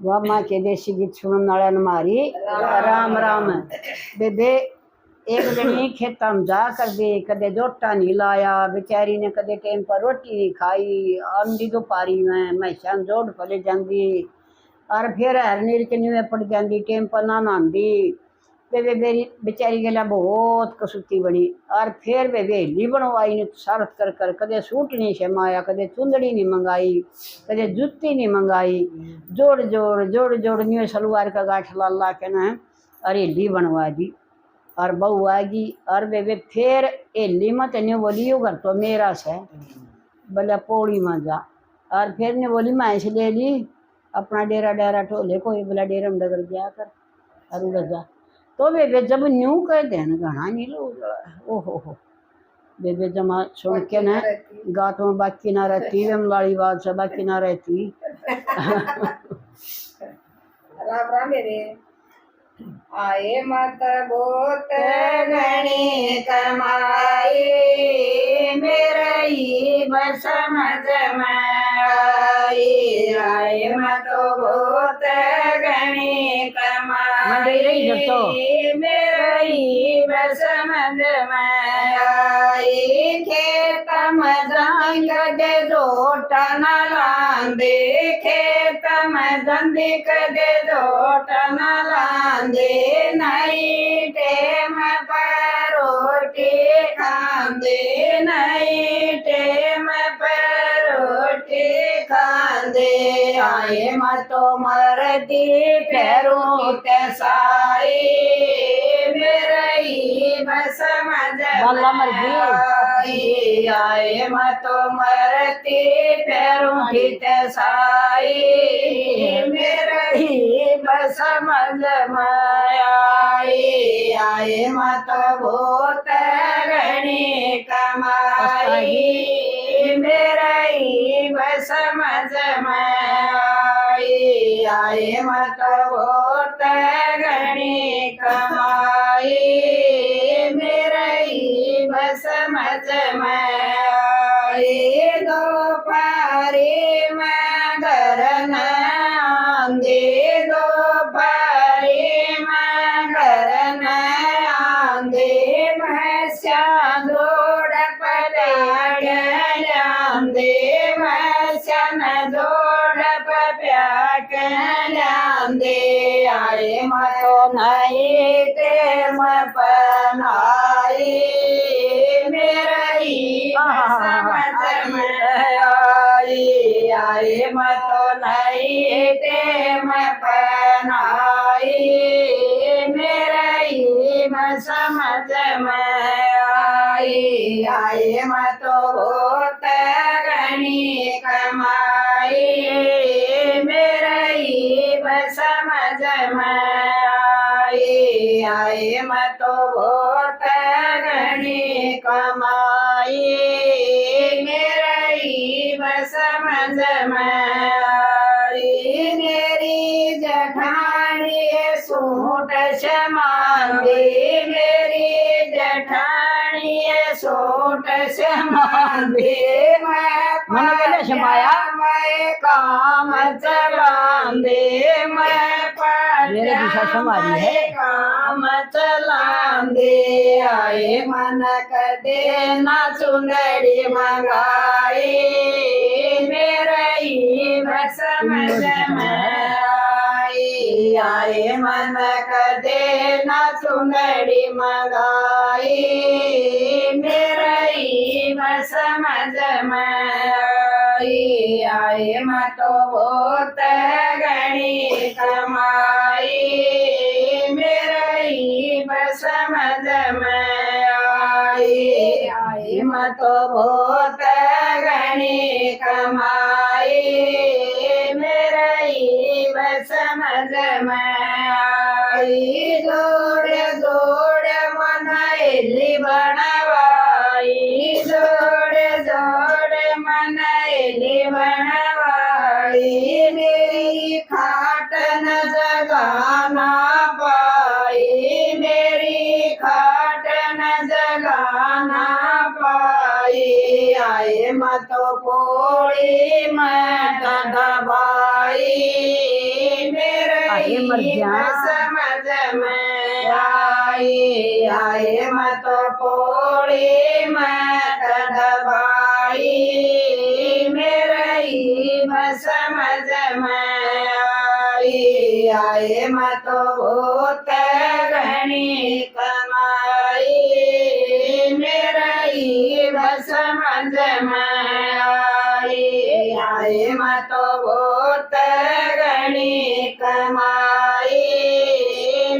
वह माँ के देसी गीत सुनने वाला मारी राम राम। बेबे एक जनी खेता में जा कर दे कदे जोटा नहीं लाया, बेचारी ने कदे टाइम पर रोटी नहीं खाई, आंधी दोपहरी में मैसा जोड़ पले जाती और फिर हरनीर चनी में पड़ जाती, टाइम पर ना नहांदी। बेबे मेरी बेचारी गला बहुत कसूती बनी और फिर बेबे हेली बनवाई ने सारत कर कर, कदे सूट नहीं शमाया, कदे चुंदड़ी नहीं मंगाई, कदे जूती नहीं मंगाई, जोड़ जोड़ जोड़ जोड़ न्यू सलवार का गाठ ला ला के ना और हेली बनवा दी। और बहू आएगी और बेबे फिर हेली मत न्यू बोली घर तो मेरा से बोले पौड़ी में जा, और फिर ने बोली मैं से ले ली अपना डेरा डेरा टोले कोई बोला डेरा में डगर गया कर और उड़ जा। तो बेबे जब न्यू कह देन घना नहीं लोग ओहो बेबे जमा सुन के न गात में बाकी ना रहती, रमलाड़ी बात से बाकी ना रहती। राम राम मेरे आए मत बहुत घनी कमाई, मेरे ही बस समझ में आई। आए मत बहुत घनी कमाई, मेरे ही बस समझ में आई। खेत में जांग दे जोट न लांदे, खेत में जंदी कदे जोट न लांदे, नहीं टेम पर रोटी खांदे, नहीं टेम पर रोटी खांदे। आए मतो मरती फेरू ते साई, मेरे ही बस समझ आई। आए मतो मरती फेरू ते साई, मेरे ही बस समझ में आई। आए मत बहुत घनी कमाई, मेरे ही बस समझ में आई। आए मत बहुत घनी कमाई, मेरे ही बस समझ में आई। दोपहरी में घर न आंदे, दोपहरी में घर न आंदे, भैंसा जोड़ पलाड़ लांदे, भैंसा न जोड़ प्याक लांदे। आए मतो नहीं टेम पनाई, मेरा ही समझ में आई। आए मतो नहीं टेम पनाई, मेरा ही समझ में आई। आए मतो बहुत घनी कमाई, मेरा ही समझ में आई। आए मतो बहुत घनी कमाई, मेरा ही समझ में आई। मेरी जठानी सूट समांदी, मेरी जठानी सूट समांदी, मन के समाया मैं काम चलांदे, मैं समारी है काम चलांदे। आए मन कदे ना चुंदड़ी मंगाई, मेरे ही बस समझ में आई। आए मन कदे ना चुंदड़ी मंगाई, मेरे ही बस समझ में आई। आए मतो बहुत घनी कमाई, मेरे ही बस समझ में आई। आए मतो बहुत घनी कमाई, मेरे ही बस समझ में आई। जोड़ जोड़ मन हेली बनवाई, जोड़ जोड़ मन हेली बनवाई, मेरी खाट न जगाना पाई, मेरी खाट न जगाना पाई। आए मतो कोड़ी मैं दबाई, ये मर ही जा। समझ में आई आए मत पोड़ी मत दबाई मेरे ही समझ में आई आए मत भूत घनी कमाई मेरे ही समझ में आई आए मत भूत घनी कमाई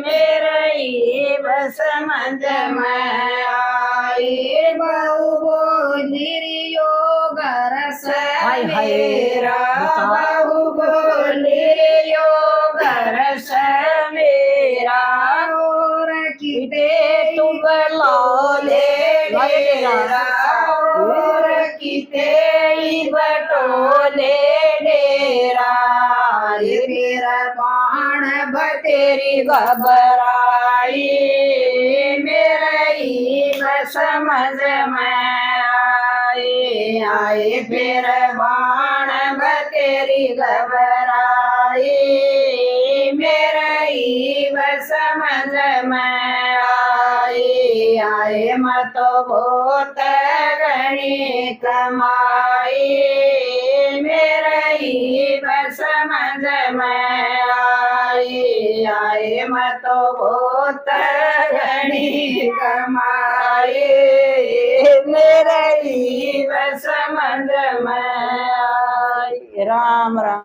मेरे ही समझ में आई बहु बोलियो गरस हाय हाय। मेरा बता। बहु बोलियो गरस मेरा और किते तू बलौले डेरा और किते बटोले डेरा ये मेरा बाण बतेरी घबराई मेरे ही समझ में आए फिर बाण बतेरी घबराई मेरे ही समझ में आए मत बहुत घनी कमाई मेरे ही समझ में आए मत बहुत घनी कमाई मेरे ही समझ में आई। राम राम।